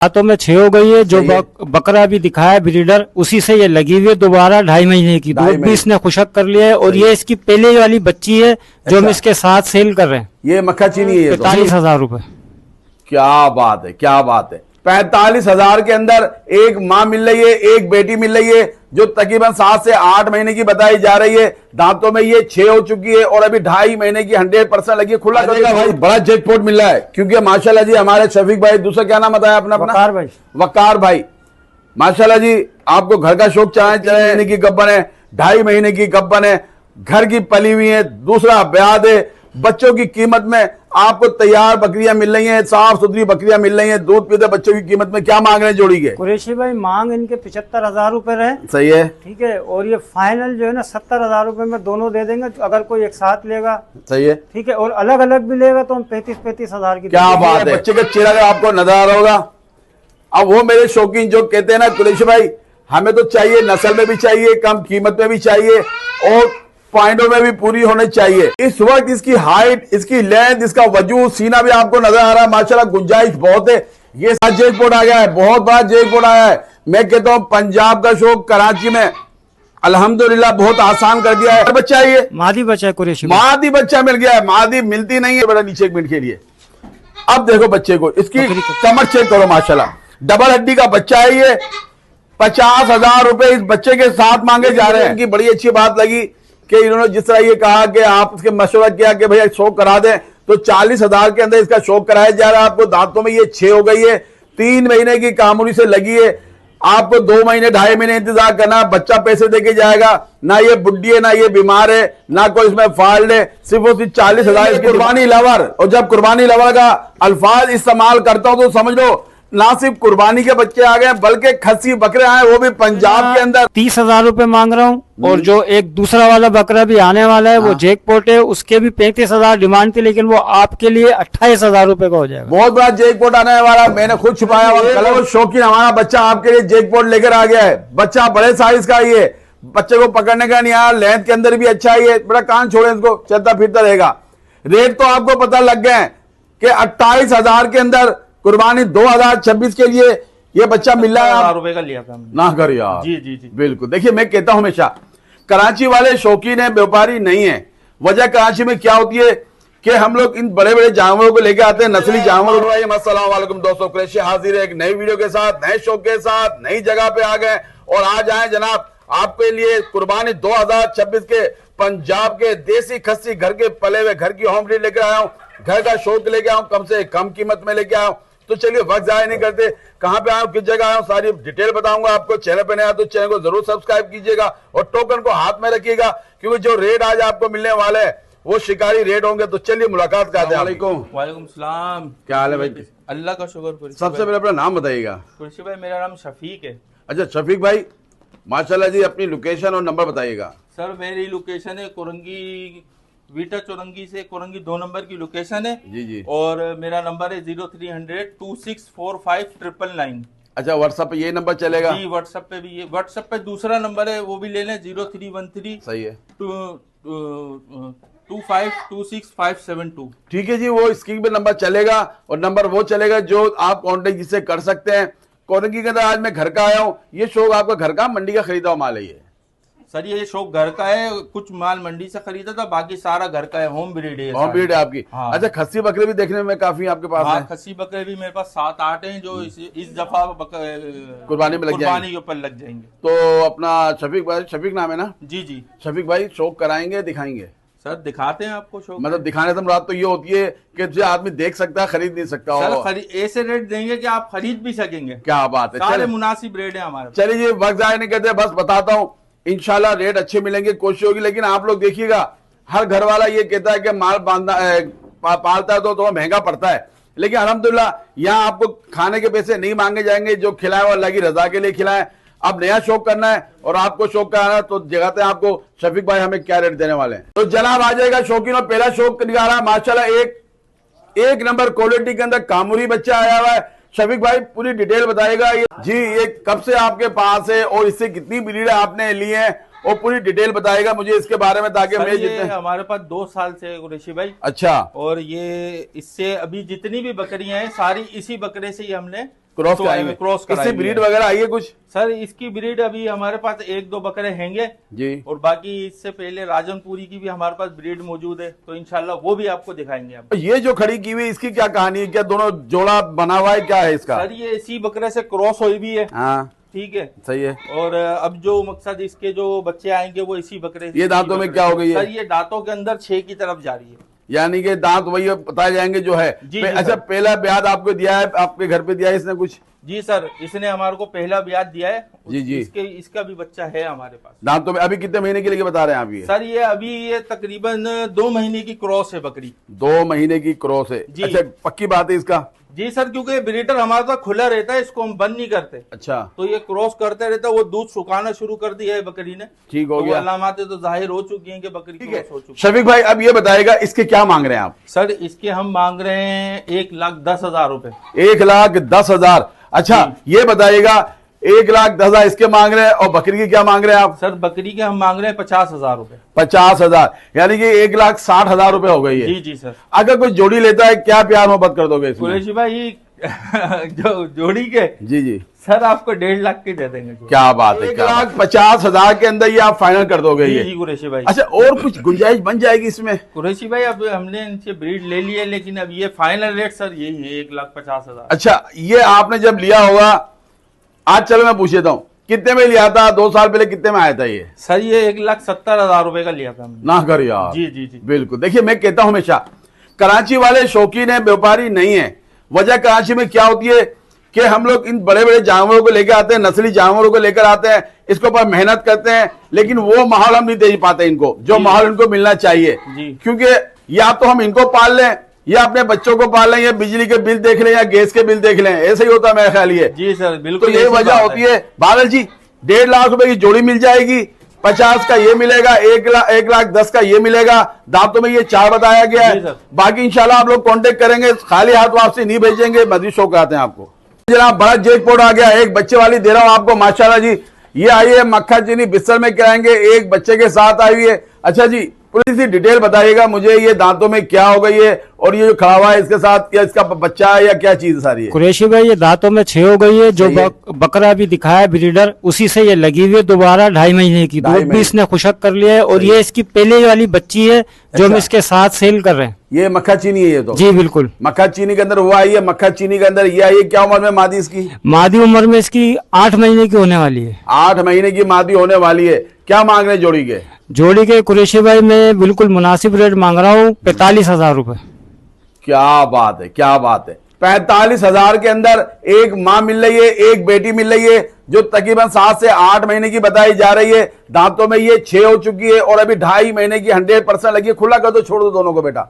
हाथों में 6 हो गई है। जो बकरा भी दिखाया ब्रीडर, उसी से ये लगी हुई है। दोबारा 2.5 महीने की दूध भी इसने खुशक कर लिया है। और ये इसकी पहले वाली बच्ची है जो हम इसके साथ सेल कर रहे हैं। ये मक्खा चीनी है। 45,000 रुपए। क्या बात है, क्या बात है। 45,000 के अंदर एक माँ मिल रही है, एक बेटी मिल रही है, जो तकरीबन 7 से 8 महीने की बताई जा रही है। दांतों में ये 6 हो चुकी है और अभी 2.5 महीने की 100% लगी है। खुला करेगा भाई, बड़ा जैकपॉट मिल रहा है। क्योंकि माशाल्लाह जी हमारे शफीक भाई, दूसरा क्या नाम बताया अपना? वकार भाई। वकार भाई, माशाल्लाह जी आपको घर का शौक चलाए 4 महीने की गब्बन है, 2.5 महीने की गब्बन है, घर की पली हुई है। दूसरा ब्याज है। बच्चों की कीमत में आपको तैयार बकरियां मिल रही हैं, साफ सुथरी बकरियां मिल रही हैं, दूध पीते बच्चों की कीमत में। क्या मांग रहे हैं जोड़ी के? कुरैशी भाई मांग इनके 75,000 रुपए रहे। सही है, ठीक है। और ये फाइनल जो है ना 70,000 रुपए में दोनों दे देंगे, अगर कोई एक साथ लेगा। सही है, ठीक है। और अलग अलग भी लेगा तो हम 35,000 की। क्या बात है। बच्चे का चेहरा अगर आपको नजर आ रहा होगा। अब वो मेरे शौकीन जो कहते हैं ना कुरैशी भाई, हमें तो चाहिए नस्ल में भी चाहिए, कम कीमत में भी चाहिए और पॉइंटों में भी पूरी होनी चाहिए। इस वक्त इसकी हाइट, इसकी लेंथ, इसका वजूद, सीना भी आपको नजर आ रहा है। माशाल्लाह गुंजाइश बहुत है। ये जैकपॉट आ गया है, बहुत बड़ा जैकपॉट आया है। मैं कहता हूं पंजाब का शौक कराची में अल्हम्दुलिल्लाह बहुत आसान कर दिया है। बच्चा ये मादी बच्चा है कुरैशी, मादी बच्चा मिल गया है। मादी मिलती नहीं है। बड़ा नीचे 1 मिनट के लिए अब देखो बच्चे को, इसकी कमर चेक करो। माशाल्लाह डबल हड्डी का बच्चा है ये। 50,000 रुपए इस बच्चे के साथ मांगे जा रहे हैं। इनकी बड़ी अच्छी बात लगी कि इन्होंने जिस तरह ये कहा कि आप उसके मशवरा किया कि भैया शौक करा दें, तो 40,000 के अंदर इसका शौक कराया जा रहा है। आपको दांतों में ये 6 हो गई है, 3 महीने की कामुरी से लगी है। आपको 2 महीने 2.5 महीने इंतजार करना। बच्चा पैसे देके जाएगा ना। ये बुढ़ी है, ना ये बीमार है, ना कोई इसमें फॉल्ट है। सिर्फ और सिर्फ 40,000 कुर्बानी लवर। और जब कुर्बानी लवर का अल्फाज इस्तेमाल करता हूं तो समझ लो ना सिर्फ कुर्बानी के बच्चे आ गए बल्कि खस्सी बकरे आए, वो भी पंजाब के अंदर। 30,000 रुपए मांग रहा हूँ। और जो एक दूसरा वाला बकरा भी आने वाला है वो जैकपॉट है, उसके भी 35,000 डिमांड थी, लेकिन वो आपके लिए 28,000 रुपए का हो जाएगा। बहुत बड़ा जैकपॉट आने वाला, मैंने खुद छुपाया हुआ। कल शौकीन हमारा बच्चा आपके लिए जैकपॉट लेकर आ गया है। बच्चा बड़े साइज का ही है, बच्चे को पकड़ने का नहीं आया। लेंथ के अंदर भी अच्छा ही है। बड़ा कान छोड़े इसको, चलता फिरता रहेगा। रेट तो आपको पता लग गए कि 28,000 के अंदर कुर्बानी 2026 के लिए ये बच्चा मिल रहा है। 1,000 रुपए का लिया था ना कर यार। जी जी जी बिल्कुल। देखिए मैं कहता हूं हमेशा कराची वाले शौकीन है, व्यापारी नहीं है। वजह कराची में क्या होती है कि हम लोग इन बड़े बड़े जानवरों को लेकर आते हैं, नस्ली जानवर। अस्सलाम वालेकुम दोस्तों, कुरैशी हाजिर है एक नई वीडियो के साथ, नए शौक के साथ, नई जगह पे आ गए। और आज आए जनाब आपके लिए कुर्बानी 2026 के पंजाब के देसी खस्सी घर के पले हुए घर की होम ब्रीड लेकर आया हूं। घर का शौक लेके आया हूं, कम से कम कीमत में लेके आया हूं। तो चलिए वक्त जाया नहीं करते, कहां पे आया हूं, किस जगह आया हूं, सारी डिटेल बताऊंगा आपको। चैनल पे नया तो चैनल को जरूर सब्सक्राइब कीजिएगा और टोकन को हाथ में रखिएगा, क्योंकि जो रेट आज आपको मिलने वाले हैं वो शिकारी रेट होंगे। तो चलिए मुलाकात करते हैं। वालेकुम सलाम। क्या हाल है भाई? अल्लाह का शुक्र। सबसे पहले अपना नाम बताइएगा। कुरैशी भाई मेरा नाम शफीक है। अच्छा शफीक भाई, माशाल्लाह जी अपनी लोकेशन और नंबर बताइएगा। सर मेरी लोकेशन है कोरंगी, वीटा चौरंगी से कोरंगी 2 नंबर की लोकेशन है। जी जी। और मेरा नंबर है 0300 2645 999। अच्छा व्हाट्सएप पे ये नंबर चलेगा? जी व्हाट्सएप पे भी ये, व्हाट्सएप पे दूसरा नंबर है वो भी ले लें, 0313। सही है। 2526 ठीक है जी, वो स्क्रीन पे नंबर चलेगा और नंबर वो चलेगा जो आप कॉन्टेक्ट जिससे कर सकते हैं। कोरंगी के अंदर आज मैं घर का आया हूँ। ये शौक आपका घर का मंडी का खरीदा हुआ माल है? ये सर ये शौक घर का है, कुछ माल मंडी से खरीदा था, बाकी सारा घर का है। होम ब्रीड है। होम ब्रीड है आपकी? हाँ। अच्छा खस्सी बकरे भी देखने में काफी आपके पास हाँ, है? खस्सी बकरे भी मेरे पास 7-8 हैं जो इस दफा कुर्बानी में लग जाएंगे। कुर्बानी के ऊपर लग जाएंगे। तो अपना शफीक भाई, शफीक नाम है ना? जी जी। शफीक भाई शौक कराएंगे, दिखाएंगे? सर दिखाते हैं आपको शौक। मतलब दिखाने से मुराद तो ये होती है कि जो आदमी देख सकता है खरीद नहीं सकता। सर ऐसे रेट देंगे कि आप खरीद भी सकेंगे। क्या बात है। सारे मुनासिब रेट है हमारे। चलिए जी वक्त जाया नहीं करते, बस बताता हूँ। इंशाल्लाह रेट अच्छे मिलेंगे, कोशिश होगी। लेकिन आप लोग देखिएगा, हर घर वाला ये कहता है कि माल बांधना पालता है तो थोड़ा महंगा पड़ता है, लेकिन अल्हम्दुलिल्लाह यहाँ आपको खाने के पैसे नहीं मांगे जाएंगे। जो खिलाए वो अल्लाह की रजा के लिए खिलाए। अब नया शौक करना है और आपको शौक कराना है तो जगाते हैं आपको शफीक भाई हमें क्या रेट देने वाले हैं। तो जनाब आ जाएगा शौकीन और पहला शौक निकाला माशाल्लाह एक नंबर क्वालिटी के अंदर कामुरी बच्चा आया हुआ है। शफीक भाई पूरी डिटेल बताएगा। ये जी ये कब से आपके पास है और इससे कितनी ब्रीड आपने ली है और पूरी डिटेल बताएगा मुझे इसके बारे में, ताकि सर मैं ये जितने। हमारे पास 2 साल से है कुरैशी भाई। अच्छा, और ये इससे अभी जितनी भी बकरियां हैं सारी इसी बकरे से ही हमने क्रॉस तो कराएंगे, क्रॉस इससे कराएंगे। ब्रीड वगैरह आई है कुछ? सर इसकी ब्रीड अभी हमारे पास 1-2 बकरे हैंगे जी। और बाकी इससे पहले राजनपुरी की भी हमारे पास ब्रीड मौजूद है, तो इंशाल्लाह वो भी आपको दिखाएंगे हम। ये जो खड़ी की हुई इसकी क्या कहानी है? क्या दोनों जोड़ा बना हुआ है, क्या है इसका? सर ये इसी बकरे से क्रॉस हुई भी है। हाँ, ठीक है, सही है। और अब जो मकसद इसके जो बच्चे आएंगे वो इसी बकरे से। ये दांतों में क्या हो गई है? सर ये दांतों के अंदर 6 की तरफ जा रही है। यानी कि दांत वही बताए जाएंगे जो है। जी, अच्छा, सर। पहला ब्याज आपको दिया है, आपके घर पे दिया है इसने कुछ? जी सर, इसने हमारे को पहला ब्याज दिया है। जी, जी। इसका भी बच्चा है हमारे पास। दांतों में अभी कितने महीने के लिए बता रहे हैं आप? ये सर ये अभी ये तकरीबन 2 महीने की क्रॉस है बकरी। 2 महीने की क्रॉस है। जी। अच्छा, पक्की बात है इसका? जी सर, क्योंकि ब्रीडर हमारे पास खुला रहता है, इसको हम बंद नहीं करते। अच्छा, तो ये क्रॉस करते रहता है। वो दूध सुखाना शुरू कर दिया है बकरी ने। ठीक हो तो वो गया। अलामातें तो जाहिर हो चुकी हैं कि बकरी ठीक है। क्रॉस हो चुकी शफीक भाई, अब ये बताएगा इसके क्या मांग रहे हैं आप? है। सर इसके हम मांग रहे हैं 1,10,000 रुपए। 1,10,000। अच्छा, ये बताइएगा 1,10,000 इसके मांग रहे हैं, और बकरी की क्या मांग रहे हैं आप? सर बकरी के हम मांग रहे हैं 50,000 रुपए। 50,000, यानी कि 1,60,000 रुपए हो गई है। जी जी सर। अगर कोई जोड़ी लेता है, क्या प्यार मोहब्बत कर दोगे इसमें? कुरैशी भाई जो जोड़ी के जी जी, सर आपको 1.5 लाख के दे देंगे। क्या बात है। 1,50,000 के अंदर ये आप फाइनल कर दोगे जी ये? जी कुरैशी भाई। अच्छा, और कुछ गुंजाइश बन जाएगी इसमें? कुरैशी भाई अब हमने इनसे ब्रीड ले ली है, लेकिन अब ये फाइनल रेट सर यही है 1,50,000। अच्छा, ये आपने जब लिया होगा, आज चलो मैं पूछ लेता हूँ, कितने में लिया था? 2 साल पहले कितने में आया था ये? सर ये 1,70,000 रुपए का लिया था हमने। ना कर यार। जी जी जी। बिल्कुल। देखिए, मैं कहता हूं हमेशा, कराची वाले शौकीन है, व्यापारी नहीं है। वजह कराची में क्या होती है कि हम लोग इन बड़े बड़े जानवरों को लेकर आते हैं, नस्ली जानवरों को लेकर आते हैं, इसके ऊपर मेहनत करते हैं, लेकिन वो माहौल हम नहीं दे पाते इनको, जो जी। माहौल इनको मिलना चाहिए। जी। क्योंकि या तो हम इनको पाल लें, या अपने बच्चों को पाल लें, या बिजली के बिल देख लें, या गैस के बिल देख लें, ऐसे ही होता है मेरा ख्याल ये। जी सर तो बिल्कुल ये ऐसी वजह बात होती है। बादल जी, 1.5 लाख रुपए की जोड़ी मिल जाएगी, 50 का ये मिलेगा, 1,10,000 का ये मिलेगा। दांतों में ये 4 बताया गया जी है। सर। बाकी इंशाल्लाह आप लोग कांटेक्ट करेंगे, खाली हाथ वापसी नहीं भेजेंगे, मजीद शो कराते हैं आपको। जनाब, बड़ा जैकपॉट आ गया, एक बच्चे वाली दे रहा हूं आपको माशाल्लाह जी। ये आई है मक्खा चीनी बिस्तर में कराएंगे, एक बच्चे के साथ आई हुई है। अच्छा जी, पूरी सी डिटेल बताइएगा मुझे, ये दांतों में क्या हो गई है, और ये जो खड़ा हुआ है इसके साथ, क्या इसका बच्चा है या क्या चीज सारी है? कुरैशी भाई ये दांतों में 6 हो गई है। जो सही है। बकरा भी दिखाया ब्रीडर, उसी से ये लगी हुई है दोबारा 2.5 महीने की। 2.5 दूध भी महीने। इसने खुशक कर लिया है, और सही ये है। इसकी पहले वाली बच्ची है जो हम अच्छा। इसके साथ सेल कर रहे हैं। ये मक्खा चीनी है ये तो? जी बिल्कुल। मक्खा चीनी के अंदर हुआ है ये, मक्खा चीनी के अंदर ये आई है। क्या उम्र में मादी इसकी? मादी उम्र में इसकी 8 महीने की होने वाली है। 8 महीने की मादी होने वाली है। क्या मांग रहे हैं जोड़ी के? जोड़ी के कुरैशी भाई मैं बिल्कुल मुनासिब रेट मांग रहा हूँ, 45,000 रुपए। क्या बात है, क्या बात है। 45,000 के अंदर एक माँ मिल रही है, एक बेटी मिल रही है, जो तकरीबन 7 से 8 महीने की बताई जा रही है। दांतों में ये 6 हो चुकी है, और अभी 2.5 महीने की 100% लगी है। खुला कर दो, छोड़ दो दोनों को बेटा।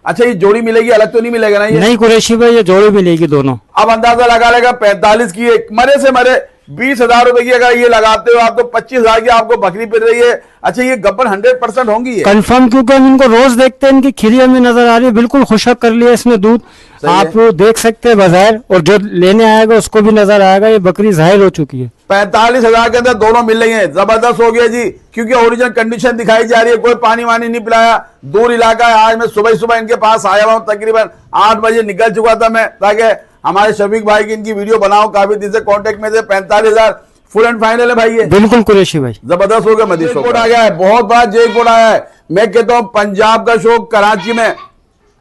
अच्छा, ये जोड़ी मिलेगी, अलग तो नहीं मिलेगा ना ये? नहीं कुरैशी भाई, ये जोड़ी मिलेगी दोनों। अब अंदाजा लगा लेगा 45 की एक मरे से मरे 20,000 रुपए की अगर ये लगाते हो आप, तो 25,000 की आपको बकरी मिल रही है। अच्छा, ये गब्बर 100% होंगी ये? कंफर्म, क्योंकि हम इनको रोज देखते हैं, इनकी खिली हमें नजर आ रही है, बिल्कुल खुशक कर लिया इसने दूध। सही है। आप देख सकते हैं बाजार, और जो लेने आएगा उसको भी नजर आएगा, ये बकरी जाहिर हो चुकी है। 45,000 के अंदर दोनों मिल रही हैं। जबरदस्त हो गया जी, क्योंकि ओरिजिनल कंडीशन दिखाई जा रही है। कोई पानी वानी नहीं पिलाया, दूर इलाका है। आज मैं सुबह सुबह इनके पास आया हुआ हूं, तकरीबन 8 बजे निकल चुका था मैं, ताकि हमारे शफीक भाई की इनकी वीडियो बनाओ। काफी दिन से कांटेक्ट में थे। 45,000 फुल एंड फाइनल है भाई ये? बिल्कुल कुरैशी भाई। जबरदस्त हो गया। मदीना कोड आ गया है, बहुत बड़ा जैकपॉट आया है। मैं कहता हूं पंजाब का शौक कराची में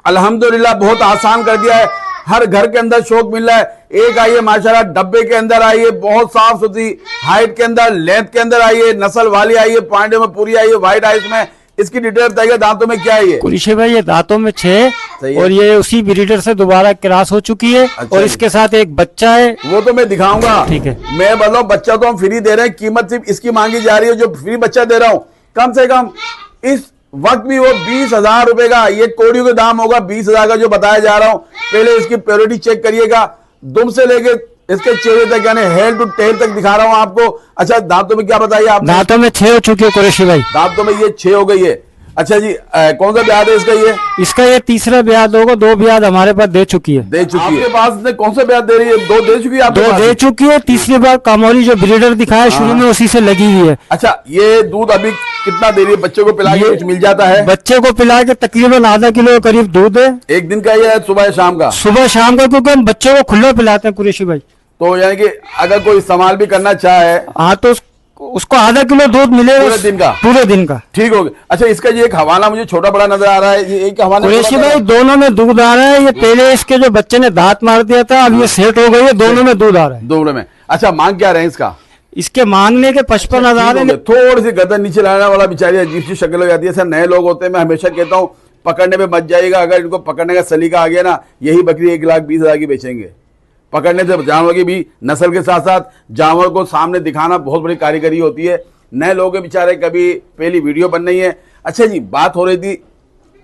अल्हम्दुलिल्लाह बहुत आसान कर दिया है। हर घर के अंदर शौक मिल रहा है। एक आई है माशाल्लाह, डब्बे के अंदर आई है, बहुत साफ सुथरी, हाइट के अंदर, लेंथ के अंदर आई है, नस्ल वाली आई है, पॉइंट में पूरी आई है, व्हाइट आइस में। इसकी डिटेल बताइए, दांतों में क्या है ये? कुरैशी भाई ये दांतों में 6, सही है। और ये उसी ब्रीडर से दोबारा क्रॉस हो चुकी है। अच्छा और जी। इसके साथ एक बच्चा है। वो तो मैं दिखाऊंगा। ठीक है। मैं बताऊं, बच्चा तो हम फ्री दे रहे हैं, कीमत सिर्फ इसकी मांगी जा रही है जो फ्री बच्चा दे रहा हूं। कम से कम इस वक्त भी वो 20,000 रुपए का, ये कोडियों का दाम होगा 20,000 का जो बताया जा रहा हूं। पहले इसकी प्योरिटी चेक करिएगा, दुम से लेके इसके चेहरे तक, यानी हेड टू टेल तक दिखा रहा हूं आपको। अच्छा, दांतों में क्या बताइए आप? दांतों में 6 हो चुकी है कुरैशी भाई। दांतों में ये 6 हो गई है। अच्छा जी, कौन सा ब्याज है इसका? इसका ये तीसरा ब्याज होगा, 2 ब्याज हमारे पास दे चुकी है। दे चुकी है आपके पास ने? कौन सा ब्याज दे रही है? 2 दे चुकी है आपके 2 पास? दे चुकी है। तीसरी बार कामोरी जो ब्रीडर दिखाया शुरू में उसी से लगी हुई है। अच्छा, ये दूध अभी कितना दे रही है? बच्चे को पिला के कुछ मिल जाता है? बच्चे को पिला के तकरीबन आधा किलो के करीब दूध है। एक दिन का या सुबह शाम का? सुबह शाम का, क्योंकि हम बच्चे को खुला पिलाते हैं कुरैशी भाई। तो यानी कि अगर कोई इस्तेमाल भी करना चाहे हाँ तो उसको आधा किलो दूध मिलेगा पूरे दिन का? पूरे दिन का। ठीक हो गया। अच्छा, इसका ये एक हवाला मुझे छोटा बड़ा नजर आ रहा है, ये एक हवाला कुरैशी भाई दोनों में दूध आ रहा है। ये पहले इसके जो बच्चे ने दांत मार दिया था, अब ये सेट हो गई है, दोनों में दूध आ रहा है। दोनों में। अच्छा, मांग क्या रहे हैं इसका? इसके मांगने के 55,000 है। थोड़ी सी गर्दन नीचे लाने वाला बेचारी अजीब सी शक्ल हो जाती है। सर नए लोग होते हैं, मैं हमेशा कहता हूँ पकड़ने में मत जाइएगा। अगर इनको पकड़ने का सलीका आ गया ना, यही बकरी 1,20,000 की बेचेंगे। पकड़ने से जानवर की भी नस्ल के साथ साथ जानवर को सामने दिखाना बहुत बड़ी कारीगरी होती है। नए लोग बेचारे, कभी पहली वीडियो बन रही है। अच्छा जी, बात हो रही थी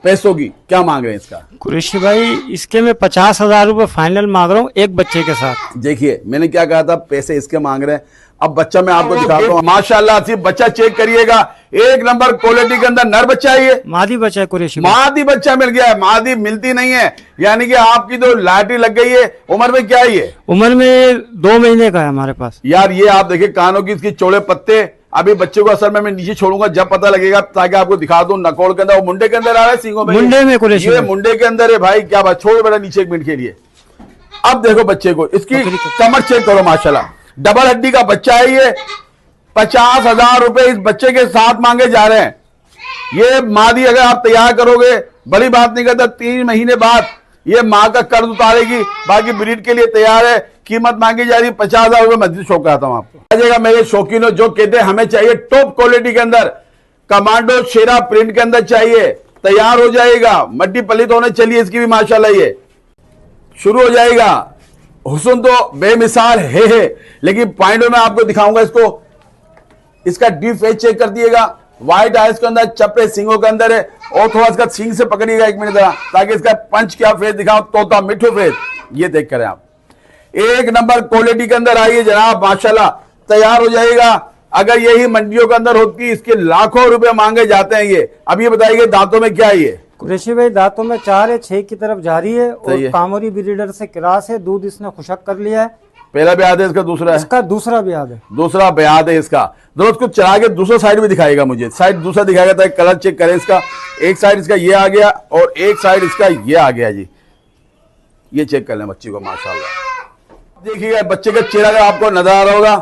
पैसों की, क्या मांग रहे हैं इसका? कुरैशी भाई इसके मैं 50,000 रुपए फाइनल मांग रहा हूँ एक बच्चे के साथ। देखिए मैंने क्या कहा था, पैसे इसके मांग रहे हैं। अब बच्चा मैं आपको दिखाता हूँ। माशाल्लाह, सिर्फ बच्चा चेक करिएगा, 1 नंबर क्वालिटी के अंदर नर बच्चा है। ये मादी बच्चा है कुरैशी भाई। मादी बच्चा मिल गया है। मादी मिलती नहीं है, यानी कि आपकी तो लॉटरी लग गई है। उम्र में क्या है ये? उम्र में 2 महीने का है हमारे पास। यार ये आप देखिए, कानों की इसकी चौड़े पत्ते। अभी बच्चे को असल में मैं नीचे छोड़ूंगा जब पता लगेगा, ताकि आपको दिखा दूं। नकोड़ के अंदर, वो मुंडे के अंदर आ रहा है, सींगों में, मुंडे में कुरैशी ये भाई। मुंडे के अंदर है भाई। क्या बात, छोड़ बेटा नीचे 1 मिनट के लिए। अब देखो बच्चे को, इसकी कमर चेक करो, माशाल्लाह डबल हड्डी का बच्चा है ये। 50,000 रुपए इस बच्चे के साथ मांगे जा रहे हैं। ये मादी अगर आप तैयार करोगे, बड़ी बात नहीं करता, 3 महीने बाद ये माँ का कर्ज उतारेगी, बाकी ब्रीड के लिए तैयार है। कीमत मांगी जा रही है 50,000 रुपए। मस्जिद शौक कराता हूं आपको। आ जाएगा मेरे शौकीनों जो कहते हैं हमें चाहिए टॉप क्वालिटी के अंदर, कमांडो शेरा प्रिंट के अंदर चाहिए, तैयार हो जाएगा। मट्टी पलित होने चलिए इसकी भी माशाल्लाह, ये शुरू हो जाएगा। हुस्न तो बेमिसाल है, लेकिन पॉइंटों में आपको दिखाऊंगा इसको। इसका डीप फेस चेक कर दिएगा, व्हाइट आइज के अंदर, चप्पे सींगों के अंदर है। और थोड़ा इसका सींग से पकड़िएगा 1 मिनट जरा, ताकि इसका पंच क्या फेस दिखाओ, तोता मिठू फेस। ये देख करें आप, 1 नंबर क्वालिटी के अंदर आइए जनाब, माशाल्लाह तैयार हो जाएगा। अगर यही मंडियों के अंदर होती, इसके लाखों रुपए मांगे जाते हैं ये। अब ये बताइए दांतों में क्या है ये? कुरैशी भाई दांतों में 4 है, 6 की तरफ जारी है और है। कामोरी ब्रीडर से क्रास है। दूध इसने खुशक कर लिया है। पहला ब्याज है इसका, दूसरा है? इसका दूसरा ब्याज है। दूसरा ब्याज है इसका। दोस्त को चला के दूसरा साइड भी दिखाएगा मुझे, साइड दूसरा दिखाएगा ताकि कलर चेक करें इसका। एक साइड इसका ये आ गया और एक साइड इसका ये आ गया जी। ये चेक कर लें बच्ची को, माशाल्लाह देखिएगा बच्चे का चेहरा अगर आपको नजर आ रहा होगा।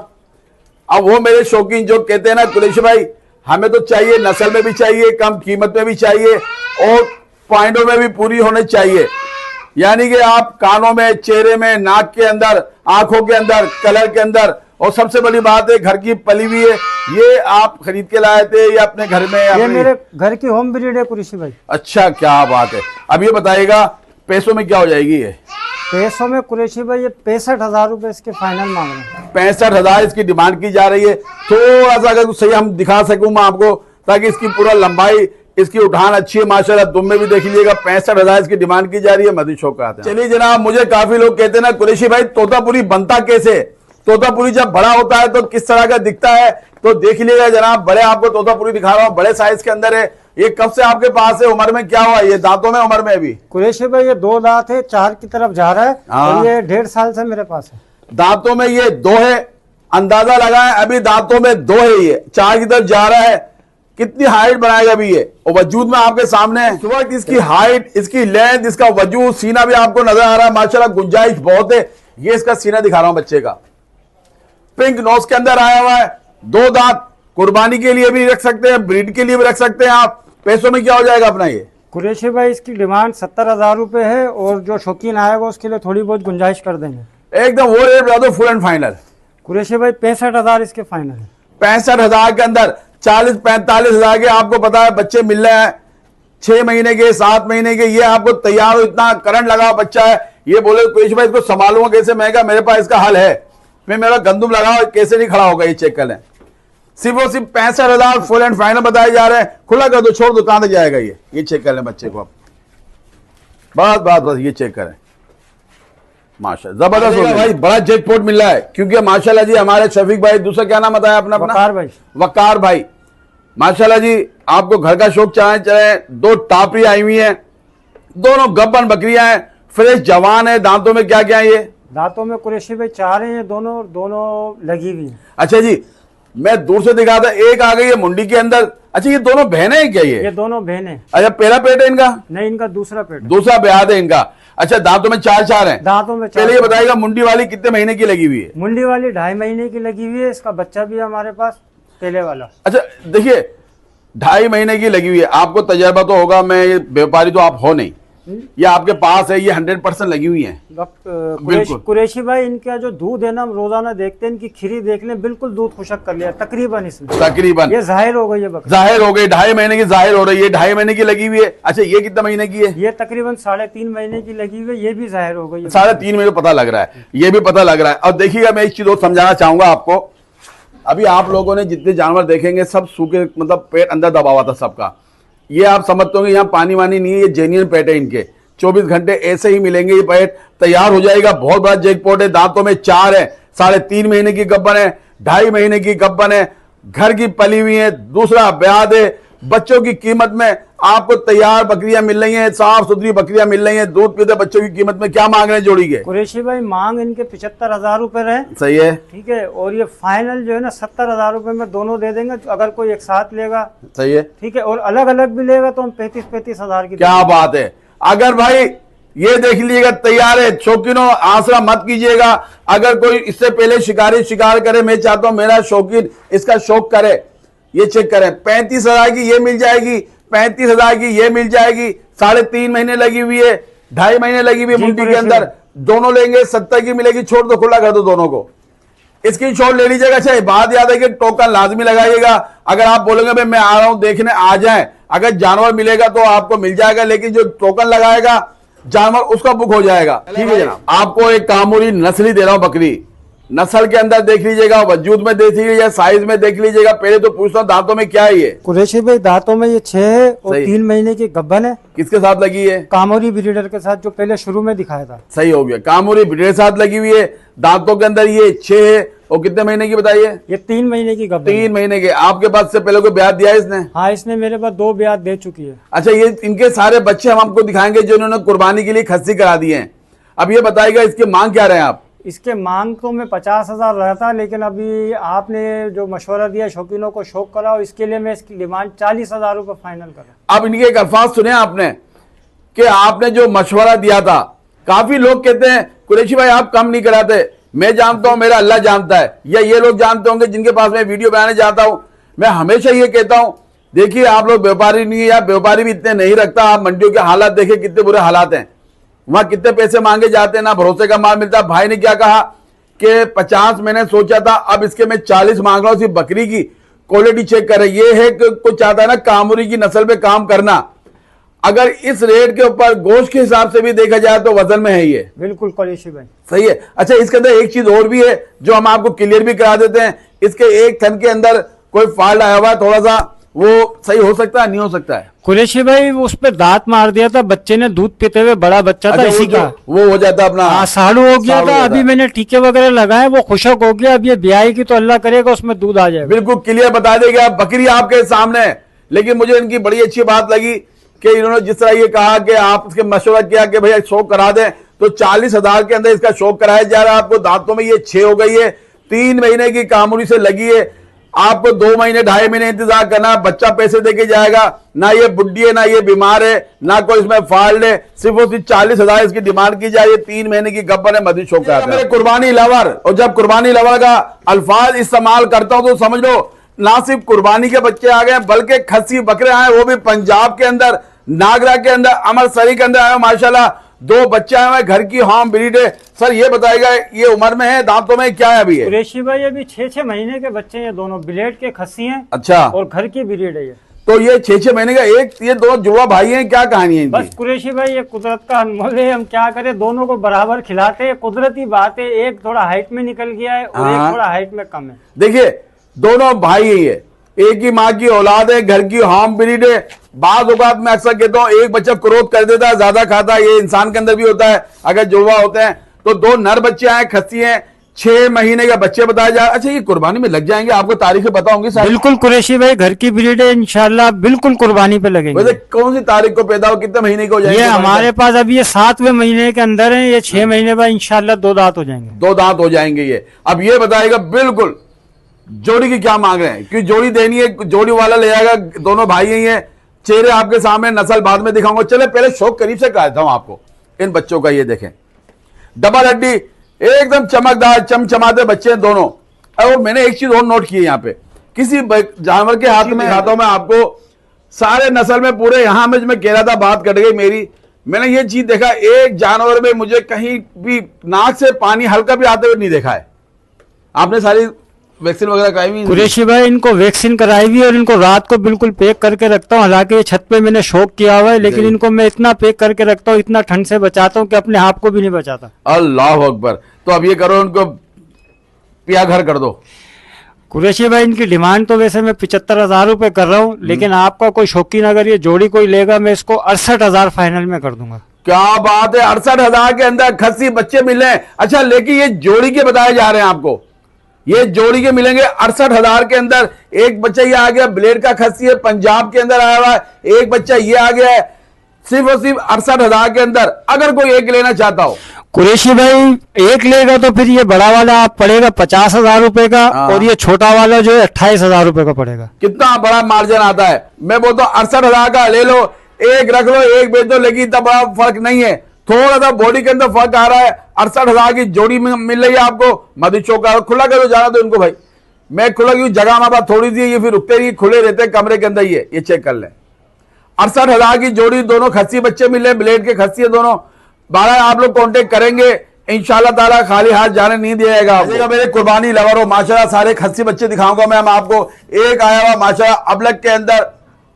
अब वो मेरे शौकीन जो कहते हैं ना कुरैशी भाई हमें तो चाहिए, नस्ल में भी चाहिए, कम कीमत में भी चाहिए और पॉइंटों में भी पूरी होने चाहिए। यानी कि आप कानों में, चेहरे में, नाक के अंदर, आंखों के अंदर, कलर के अंदर, और सबसे बड़ी बात है घर की पली हुई है। ये आप खरीद के लाए थे या अपने घर में? ये मेरे घर की होम ब्रीड है कुरैशी भाई। अच्छा, क्या बात है। अब ये बताइएगा पैसों में क्या हो जाएगी ये? पैसों में कुरैशी भाई ये 65,000 रुपए इसके फाइनल मांग रहे हैं। 65,000 इसकी डिमांड की जा रही है। थोड़ा सा अगर सही हम दिखा सकूं मैं आपको, ताकि इसकी पूरा लंबाई, इसकी उठान अच्छी है माशाल्लाह, दुम में भी देख लीजिएगा। 65,000 इसकी डिमांड की जा रही है। मजीद शौक आते हैं। चलिए जनाब, मुझे काफी लोग कहते हैं ना कुरैशी भाई तोतापुरी बनता कैसे? तोतापुरी जब बड़ा होता है तो किस तरह का दिखता है, तो देख लीजिएगा जनाब। बड़े आपको तोतापुरी दिखा रहा हूँ, बड़े साइज के अंदर है। ये कब से आपके पास है? उम्र में क्या हुआ? ये दांतों में, उम्र में अभी? कुरैशी भाई ये 2 दांत है, 4 की तरफ जा रहा है और ये 1.5 साल से मेरे पास है। दांतों में ये 2 है, अंदाजा लगाएं अभी दांतों में 2 है। ये 4 की तरफ जा रहा है। कितनी हाइट बनाएगा अभी ये? और वजूद में आपके सामने है। सुबह इसकी हाइट, इसकी लेंथ, इसका वजूद, सीना भी आपको नजर आ रहा है माशाल्लाह, गुंजाइश बहुत है। ये इसका सीना दिखा रहा हूं बच्चे का, पिंक नोज के अंदर आया हुआ है। 2 दांत, कुर्बानी के लिए भी रख सकते हैं, ब्रीड के लिए भी रख सकते हैं आप। पैसों में क्या हो जाएगा अपना ये? कुरैशी भाई इसकी डिमांड 70,000 रुपए है और जो शौकीन आएगा उसके लिए थोड़ी बहुत गुंजाइश कर देंगे। एकदम वो रेट बता दो, फुल एंड फाइनल। कुरैशी भाई 65,000 इसके फाइनल है। 65,000 के अंदर 40-45,000 के आपको पता है बच्चे मिल रहे हैं, 6 महीने के, 7 महीने के। ये आपको तैयार हो, इतना करंट लगा बच्चा है। ये बोले कुरैशी भाई इसको संभालूंगा कैसे? महंगा, मेरे पास इसका हल है। मैं मेरा गंदुम लगाओ कैसे नहीं खड़ा होगा, ये चेक कर लें। सिर्फ और सिर्फ 65,000 फुल एंड फाइनल बताए जा रहे हैं। खुला कर दो, छोड़ दो, कहां तक जाएगा ये चेक कर लें बच्चे को आप। बस ये चेक करें। माशाल्लाह जबरदस्त हो गया भाई, बड़ा जैकपॉट मिल रहा है। क्योंकि माशाल्लाह जी हमारे शफीक भाई, दूसरा क्या नाम बताया अपना? वकार भाई। वकार भाई माशाल्लाह जी, आपको घर का शौक चाहे, दो टापरी आई हुई हैं, दोनों गब्बन बकरियां हैं, फ्रेश जवान है। दांतों में क्या क्या है ये? दांतों में कुरैशी भाई 4 हैं, ये दोनों लगी हुई हैं। अच्छा जी, मैं दूर से दिखा था, एक आ गई है मुंडी के अंदर। अच्छा, ये दोनों बहनें हैं क्या ये दोनों बहन है। अच्छा, पहला पेट है इनका? नहीं, इनका दूसरा पेट है। दूसरा ब्याद है इनका। अच्छा, दांतों में 4 हैं। दांतों में 4। पहले ये बताइएगा, मुंडी वाली कितने महीने की लगी हुई है? मुंडी वाली 2.5 महीने की लगी हुई है, इसका बच्चा भी है हमारे पास, पहले वाला। अच्छा देखिए, 2.5 महीने की लगी हुई है। आपको तजर्बा तो होगा, मैं ये व्यापारी तो आप हो नहीं, ये आपके पास है, ये 100% लगी हुई है। बिल्कुल। कुरैशी भाई, इनका जो दूध है ना, हम रोजाना देखते हैं, इनकी खीरी देख लें, बिल्कुल दूध खुशक कर लिया तकरीबन इसमें। तकरीबन ये जाहिर हो गई है बकरी, जाहिर हो गई, 2.5 महीने की जाहिर हो रही है, 2.5 महीने की लगी हुई है। अच्छा, ये कितने महीने की है? ये तकरीबन 3.5 महीने की लगी हुई है, ये भी जाहिर हो गई है। 3.5 महीने पता लग रहा है, ये भी पता लग रहा है। और देखिएगा, मैं एक चीज और समझाना चाहूंगा आपको। अभी आप लोगों ने जितने जानवर देखेंगे सब सूखे, मतलब पेट अंदर दबा हुआ था सबका। ये आप समझते होंगे यहाँ पानी वानी नहीं है, ये जेन्युइन पेट है इनके। 24 घंटे ऐसे ही मिलेंगे, ये पेट तैयार हो जाएगा। बहुत बड़ा जैकपॉट है। दांतों में 4 है, 3.5 महीने की गब्बन है, 2.5 महीने की गब्बन है, घर की पली हुई है, दूसरा ब्याद है। बच्चों की कीमत में आपको तैयार बकरियां मिल रही हैं, साफ सुथरी बकरियां मिल रही हैं, दूध पीते बच्चों की कीमत में क्या मांग रहे हैं जोड़ी के? कुरैशी भाई, मांग इनके 75,000 रुपए रहे। सही है, ठीक है, और ये फाइनल जो है ना 70,000 रुपए में दोनों दे देंगे, अगर कोई एक साथ लेगा। सही है, ठीक है, और अलग अलग भी लेगा तो हम 35,000 की। क्या बात है। अगर भाई ये देख लीजिएगा, तैयार है। शौकीनों, आसरा मत कीजिएगा। अगर कोई इससे पहले शिकारी शिकार करे, मैं चाहता हूं मेरा शौकीन इसका शौक करे, ये चेक करें। 35,000 की ये मिल जाएगी, 35,000 की ये मिल जाएगी। 3.5 महीने लगी हुई है, 2.5 महीने लगी हुई है मुंडी के अंदर। दोनों लेंगे, 70 की मिलेगी। छोड़ दो, खुला कर दो दोनों को, इसकी शॉट ले लीजिएगा। अच्छा, बात याद है कि टोकन लाजमी लगाइएगा। अगर आप बोलेंगे भाई मैं आ रहा हूं देखने, आ जाए। अगर जानवर मिलेगा तो आपको मिल जाएगा, लेकिन जो टोकन लगाएगा जानवर उसका बुक हो जाएगा। ठीक है जनाब, आपको एक कामूरी नस्ली दे रहा हूं बकरी। नस्ल के अंदर देख लीजिएगा, वजूद में देख लीजिएगा, साइज में देख लीजिएगा। पहले तो पूछता हूँ, दांतों में क्या है ये? कुरैशी भाई, दांतों में ये 6 है और सही। 3 महीने की गब्बन है। किसके साथ लगी है? कामोरी ब्रीडर के साथ, जो पहले शुरू में दिखाया था। सही हो गया, कामूरी ब्रीडर के साथ लगी हुई है। दांतों के अंदर ये 6 है। और कितने महीने की बताइए? ये 3 महीने की गब्बन 3 महीने के। आपके पास से पहले कोई ब्याज दिया है इसने? हाँ, इसने मेरे पास 2 ब्याज दे चुकी है। अच्छा, ये इनके सारे बच्चे हम आपको दिखाएंगे जो इन्होंने कुर्बानी के लिए खस्सी करा दिए हैं। अब ये बताइएगा, इसकी मांग क्या रहे हैं आप? इसके मांग तो में 50,000 रहा था, लेकिन अभी आपने जो मशवरा दिया शौकीनों को शौक कराओ, इसके लिए मैं इसकी डिमांड 40,000 रुपये फाइनल करा। अब इनके एक अल्फाज सुने आपने कि आपने जो मशवरा दिया था, काफी लोग कहते हैं कुरैशी भाई आप कम नहीं कराते। मैं जानता हूं, मेरा अल्लाह जानता है, या ये लोग जानते होंगे जिनके पास मैं वीडियो बनाने जाता हूं। मैं हमेशा ये कहता हूं, देखिए आप लोग व्यापारी नहीं है, या व्यापारी भी इतने नहीं रखता। आप मंडियों के हालात देखें, कितने बुरे हालात हैं। वहां कितने पैसे मांगे जाते हैं, ना भरोसे का माल मिलता। भाई ने क्या कहा कि 50 मैंने सोचा था, अब इसके मैं 40 मांग रहा हूं। सिर्फ बकरी की क्वालिटी चेक करें। ये है कि कोई चाहता है ना कामूरी की नस्ल पे काम करना। अगर इस रेट के ऊपर गोश्त के हिसाब से भी देखा जाए तो वजन में है ये। बिल्कुल कुरैशी भाई, सही है। अच्छा, इसके अंदर एक चीज और भी है जो हम आपको क्लियर भी करा देते हैं। इसके एक थन के अंदर कोई फॉल्ट आया हुआ है, थोड़ा सा वो सही हो सकता है, नहीं हो सकता है? कुरैशी भाई, उस पे दांत मार दिया था बच्चे ने, दूध पीते हुए, बड़ा बच्चा था। अच्छा, इसी का वो हो जाता अपना। हाँ, साड़ू हो गया साड़ू था। हो अभी जाता। मैंने टीके वगैरह लगाए, वो खुशक हो गया। अब ये ब्याई की तो अल्लाह करेगा उसमें दूध आ जाएगा। बिल्कुल क्लियर बता देगा, बकरी आपके सामने है। लेकिन मुझे इनकी बड़ी अच्छी बात लगी कि इन्होंने जिस तरह ये कहा कि आप इसके मशवरा किया कि भैया शौक करा दें, तो 40,000 के अंदर इसका शौक कराया जा रहा है। आपको दांतों में ये 6 हो गई है, 3 महीने की कामूरी से लगी है। आपको 2 महीने 2.5 महीने इंतजार करना। बच्चा पैसे देके जाएगा, ना ये बुढ़ी है, ना ये बीमार है, ना कोई इसमें फॉल्ट है। सिर्फ और सिर्फ 40,000 इसकी डिमांड की जाए। 3 महीने की गब्बर है, मजीद शौक कराता है। मेरे कुर्बानी लवर, और जब कुर्बानी लवर का अल्फाज इस्तेमाल करता हूं तो समझ लो ना सिर्फ कुर्बानी के बच्चे आ गए, बल्कि खस्सी बकरे आए, वो भी पंजाब के अंदर, नागरा के अंदर, अमृतसरी के अंदर आए। माशाल्लाह 2 बच्चे आए हुए, घर की होम ब्रीड है। सर ये बताएगा, ये उम्र में है, दांतों में क्या है अभी? कुरैशी भाई, अभी 6-6 महीने के बच्चे हैं, दोनों ब्लेड के खस्सी हैं। अच्छा, और घर की ब्रीड है ये। तो ये 6-6 महीने का एक, ये 2 जुड़वा भाई हैं, क्या कहानी है इनकी? बस कुरैशी भाई, ये कुदरत का अनमोल है, हम क्या करें, दोनों को बराबर खिलाते हैं। कुदरती बात है, एक थोड़ा हाइट में निकल गया है और एक थोड़ा हाइट में कम है। देखिए दोनों भाई हैं, ये एक ही माँ की औलाद है, घर की होम ब्रीड है। बाद औकात में अक्सर कहता हूं एक बच्चा क्रोध कर देता है, ज्यादा खाता है, ये इंसान के अंदर भी होता है। अगर जुड़वा होते हैं तो 2 नर बच्चे आए, खस्सी हैं, 6 महीने का बच्चे बताया जा। अच्छा, ये कुर्बानी में लग जाएंगे, आपको तारीखें पता होंगी सारी? बिल्कुल कुरैशी भाई, घर की ब्रीड है, इंशाल्लाह बिल्कुल कुर्बानी पे लगेंगे। वैसे कौन सी तारीख को पैदा हो, कितने महीने के हो जाएंगे? ये हमारे पास अभी ये 7वें महीने के अंदर है, ये 6 महीने बाद इंशाल्लाह 2 दांत हो जाएंगे। 2 दांत हो जाएंगे ये। अब ये बताएगा बिल्कुल जोड़ी की क्या मांग रहे हैं, क्योंकि जोड़ी देनी है, जोड़ी वाला ले जाएगा, दोनों भाई ही हैं, चेहरे आपके सामने, नस्ल बाद में दिखाऊंगा। चले पहले शौक करीब से कराता हूं आपको इन बच्चों का। ये देखें, डबल हड्डी, एकदम चमकदार चमचमाते बच्चे हैं दोनों। और मैंने एक चीज और नोट की है, यहाँ पे किसी जानवर के हाथ में दिखाता हूं मैं आपको, सारे नस्ल में पूरे, यहां में मैं कह रहा था बात कट गई मेरी, मैंने ये चीज देखा, एक जानवर में मुझे कहीं भी नाक से पानी हल्का भी आते हुए नहीं देखा है। आपने सारी वैक्सीन वगैरह कराई हुई? कुरैशी भाई, इनको वैक्सीन कराई हुई है और इनको रात को बिल्कुल पैक करके रखता हूँ। हालांकि ये छत पे मैंने शौक किया हुआ है, लेकिन इनको मैं इतना पैक करके रखता हूँ, इतना ठंड से बचाता हूँ कि अपने आप को भी नहीं बचाता। अल्लाह अकबर। तो अब ये करो, उनको पिया घर कर दो। कुरैशी भाई, इनकी डिमांड तो वैसे मैं 75,000 रुपए कर रहा हूँ, लेकिन आपका कोई शौकीन अगर ये जोड़ी कोई लेगा, मैं इसको 68,000 फाइनल में कर दूंगा। क्या बात है, 68,000 के अंदर खस्सी बच्चे मिले। अच्छा, लेकिन ये जोड़ी के बताए जा रहे हैं आपको, ये जोड़ी के मिलेंगे 68,000 के अंदर। एक बच्चा ये आ गया, ब्लेड का खस्सी है, पंजाब के अंदर आया हुआ है। एक बच्चा ये आ गया है, सिर्फ और सिर्फ 68,000 के अंदर। अगर कोई एक लेना चाहता हो कुरैशी भाई, एक लेगा तो फिर ये बड़ा वाला आप पड़ेगा 50,000 रुपए का, और ये छोटा वाला जो है 28,000 रुपए का पड़ेगा। कितना बड़ा मार्जिन आता है। मैं बोलता हूं 68,000 का ले लो, एक रख लो, एक बेच दो, लेकिन इतना बड़ा फर्क नहीं है, थोड़ा सा बॉडी के अंदर फर्क आ रहा है। 68,000 की जोड़ी में मिल रही है आपको। मधु चौका खुला करो, जाना दो इनको भाई। मैं खुला क्यों, जगह हमारे पास थोड़ी सी, ये फिर रुकते नहीं, खुले रहते हैं कमरे के अंदर। ये चेक कर लें, 68,000 की जोड़ी, दोनों खस्सी बच्चे मिले, ब्लेड के खस्सी है दोनों। 12 आप लोग कांटेक्ट करेंगे, इंशाल्लाह ताला खाली हाथ जाने नहीं दिया जाएगा। मेरे कुर्बानी लवर हो माशाल्लाह, सारे खस्सी बच्चे दिखाऊंगा मैं आपको। एक आया हुआ माशाल्लाह अबलग के अंदर,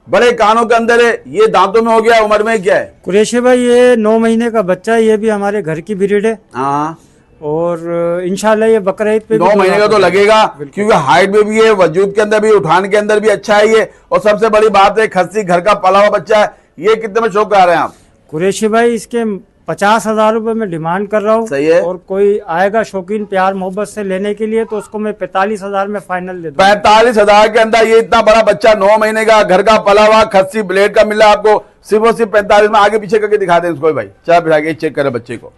बड़े कानों के अंदर है, ये दांतों में हो गया, उम्र में क्या है? कुरैशी भाई, ये 9 महीने का बच्चा है, ये भी हमारे घर की ब्रीड है। हाँ, और इंशाल्लाह ये बकरा ईद पे 9 महीने का तो लगेगा, क्योंकि हाइट में भी है, वजूद के अंदर भी, उठान के अंदर भी अच्छा है ये। और सबसे बड़ी बात है, खस्सी घर का पला हुआ बच्चा है। ये कितने में शौक कर रहे हैं आप? कुरैशी भाई, इसके 50,000 रुपए में डिमांड कर रहा हूँ। सही है। और कोई आएगा शौकीन प्यार मोहब्बत से लेने के लिए, तो उसको मैं 45,000 में फाइनल दे दूँ। 45,000 के अंदर ये इतना बड़ा बच्चा, 9 महीने का, घर का पला हुआ, खस्सी ब्लेड का मिला आपको, सिर्फ और सिर्फ 45 में। आगे पीछे करके दिखा दें इसको भाई, चाहे बिठा के चेक करे बच्चे को।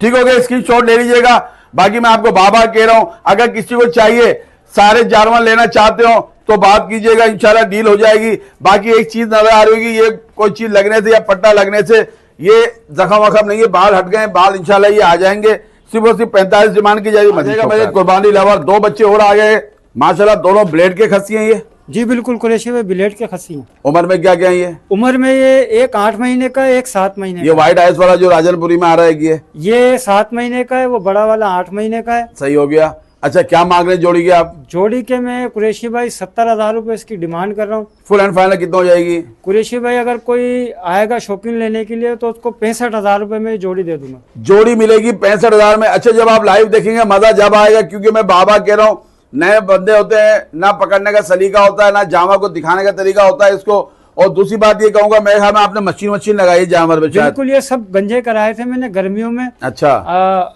ठीक हो गया, स्क्रीनशॉट ले लीजिएगा। बाकी मैं आपको बाबा कह रहा हूं, अगर किसी को चाहिए, सारे जानवर लेना चाहते हो तो बात कीजिएगा, इंशाल्लाह डील हो जाएगी। बाकी एक चीज नजर आ रही होगी, ये कोई चीज लगने से या पट्टा लगने से ये जख्म वखम नहीं है, बाल हट गए, बाल इंशाल्लाह ये आ जाएंगे। सिर्फ और सिर्फ 45 डिमांड की जाएगी। मेरे कुर्बानी लवर 2 बच्चे और आ गए माशाल्लाह, दोनों ब्लेड के खस्सी हैं ये। जी बिल्कुल कुरैशी भाई, ब्लेड के खस्सी हैं। उम्र में क्या क्या है ये? उम्र में ये एक 8 महीने का है, एक 7 महीने ये व्हाइट आइस वाला जो राजनपुरी में आ रहा है ये 7 महीने का है, वो बड़ा वाला 8 महीने का है। सही हो गया। अच्छा, क्या मांग रहे हैं जोड़ी के आप? जोड़ी के मैं कुरैशी भाई 70,000 रुपए इसकी डिमांड कर रहा हूँ। फुल एंड फाइनल कितना हो जाएगी? कुरैशी भाई, अगर कोई आएगा शौकीन लेने के लिए तो उसको 65,000 रुपए में जोड़ी दे दूंगा। जोड़ी मिलेगी 65,000 में। अच्छा, जब आप लाइव देखेंगे मजा जब आएगा, क्योंकि मैं बाबा कह रहा हूँ, नए बंदे होते हैं, ना पकड़ने का सलीका होता है, ना जामा को दिखाने का तरीका होता है इसको। और दूसरी बात ये कहूंगा, मेरे ख्याल में आपने मशीन लगाई जानवर में? बिल्कुल, ये सब गंजे कराए थे मैंने गर्मियों में। अच्छा।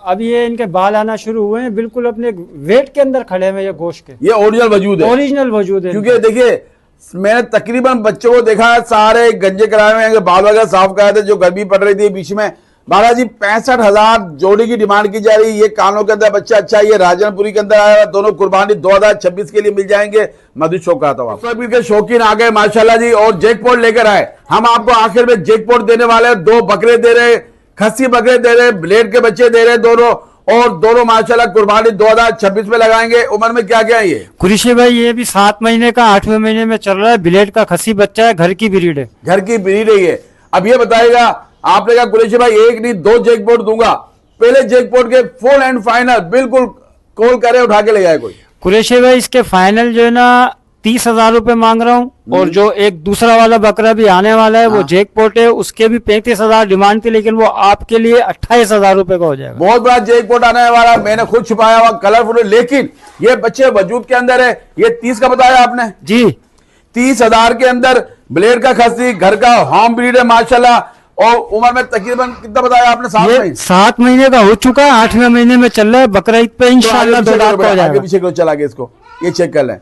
अब ये इनके बाल आना शुरू हुए हैं, बिल्कुल अपने वेट के अंदर खड़े हैं ये गोश्त के। ये ओरिजिनल वजूद है? ओरिजिनल वजूद है, क्योंकि देखिए मैंने तकरीबन बच्चों को देखा है, सारे गंजे कराए हुए हैं, बाल वगैरह साफ कराए थे, जो गर्मी पड़ रही थी बीच में। बालाजी 65,000 जोड़ी की डिमांड की जा रही है। ये कानों के अंदर बच्चा अच्छा, ये राजनपुरी के अंदर आया, दोनों कुर्बानी 2026 के लिए मिल जाएंगे। मधु चौक का था के शौकीन आ गए माशाल्लाह जी, और जैकपॉट लेकर आए। हम आपको आखिर में जैकपॉट देने वाले हैं। 2 बकरे दे रहे, खस्सी बकरे दे रहे, ब्लेड के बच्चे दे रहे दोनों, और दोनों माशाल्लाह कुर्बानी 2026 में लगाएंगे। उम्र में क्या क्या है ये? कुरैशी भाई, ये भी 7 महीने का 8वें महीने में चल रहा है, ब्लेड का खस्सी बच्चा है, घर की ब्रीड है। घर की ब्रीड है ये। अब ये बताएगा, आपने कहा कुरैशी भाई 1 नहीं 2 जैकपॉट दूंगा, पहले जैकपॉट के फुल एंड फाइनल बिल्कुल कॉल करे, उठा के ले जाए कोई। कुरैशी भाई, इसके फाइनल जो है ना 30,000 रुपए मांग रहा हूँ, और जो एक दूसरा वाला बकरा भी आने वाला है वो जैकपॉट है, उसके भी 35,000 डिमांड थी, लेकिन वो आपके लिए 28,000 रुपए का हो जाएगा। बहुत बड़ा जैकपॉट आने वाला, मैंने खुद छुपाया हुआ, कलरफुल, लेकिन ये बच्चे वजूद के अंदर है। ये 30 का बताया आपने? जी, 30,000 के अंदर ब्लेड का खस्सी, घर का होम ब्रीड है माशाल्लाह, और उम्र में तकरीबन कितना बताया आपने? 7 ये महीने। 7 महीने का हो चुका है, 8वें महीने में चल रहा है। बकरा ईद पे इंशाल्लाह 2 दांत का हो आगे जाएगा। पीछे करो, चला गया इसको, ये चेक कर लें।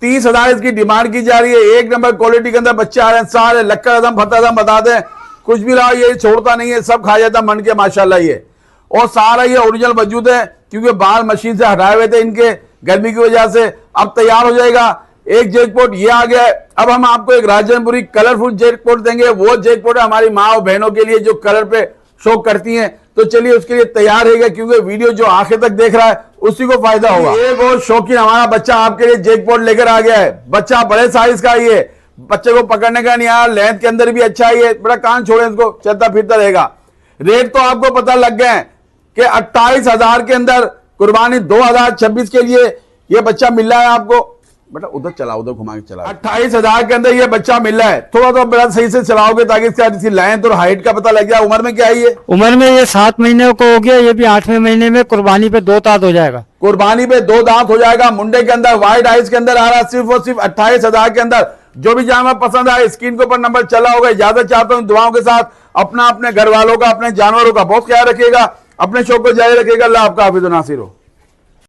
30,000 इसकी डिमांड की जा रही है। एक नंबर क्वालिटी के अंदर बच्चे आ रहे हैं, सारे लक्कर आदम फता आदम बता दें, कुछ भी लाओ ये छोड़ता नहीं है, सब खा जाता मन के माशाल्लाह ये। और सारा ये ओरिजिनल मौजूद है, क्योंकि बाल मशीन से हटाए हुए थे इनके गर्मी की वजह से। अब तैयार हो जाएगा। एक जैकपॉट ये आ गया है। अब हम आपको एक राजनपुरी कलरफुल जैकपॉट देंगे। वो जैकपॉट है हमारी माँ और बहनों के लिए जो कलर पे शौक करती हैं। तो चलिए उसके लिए तैयार रहेगा, क्योंकि वीडियो जो आखिर तक देख रहा है उसी को फायदा होगा। एक और शौकीन हमारा बच्चा आपके लिए जैकपॉट लेकर आ गया है। बच्चा बड़े साइज का, ये बच्चे को पकड़ने का नहीं आया, लेंथ के अंदर भी अच्छा ही है। बड़ा कान छोड़े इसको, चलता फिरता रहेगा। रेट तो आपको पता लग गए कि 28,000 के अंदर कुर्बानी 2026 के लिए ये बच्चा मिल रहा है आपको। बेटा उधर चला, उधर घुमा के चला। 28,000 के अंदर ये बच्चा मिल रहा है। थोड़ा तो बड़ा सही से चलाओगे ताकि इसकी लेंथ और हाइट का पता लग जाए। उम्र में क्या है ये? उम्र में ये 7 महीने को हो गया, ये भी 8वें महीने में कुर्बानी पे 2 दांत हो जाएगा। कुर्बानी पे 2 दांत हो जाएगा। मुंडे के अंदर व्हाइट आइज के अंदर आ रहा है, सिर्फ और सिर्फ 28,000 के अंदर। जो भी जानवर पसंद आए स्क्रीन के ऊपर नंबर चला होगा। इजाजत चाहता हूं दुआओं के साथ। अपना, अपने घर वालों का, अपने जानवरों का बहुत ख्याल रखिएगा। अपने शौक को जारी रखिएगा। अल्लाह आपका हाफिज़ व नासिर हो।